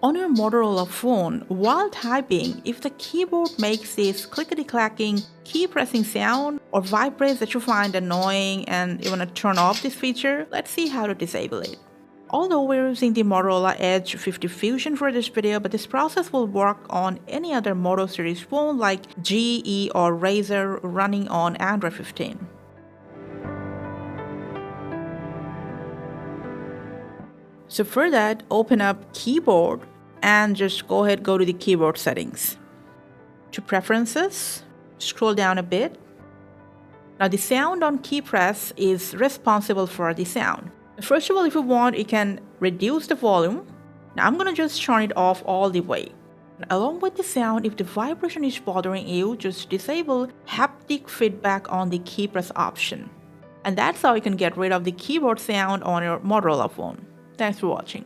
On your Motorola phone, while typing, if the keyboard makes this clickety-clacking key pressing sound or vibrates that you find annoying and you want to turn off this feature, let's see how to disable it. Although we're using the Motorola Edge 50 Fusion for this video, but this process will work on any other Moto series phone like G, E, or Razr running on Android 15. So for that, open up Keyboard and just go to the keyboard settings. To Preferences, scroll down a bit. Now the sound on key press is responsible for the sound. First of all, if you want, you can reduce the volume. Now I'm going to just turn it off all the way. Along with the sound, if the vibration is bothering you, just disable haptic feedback on the key press option. And that's how you can get rid of the keyboard sound on your Motorola phone. Thanks for watching.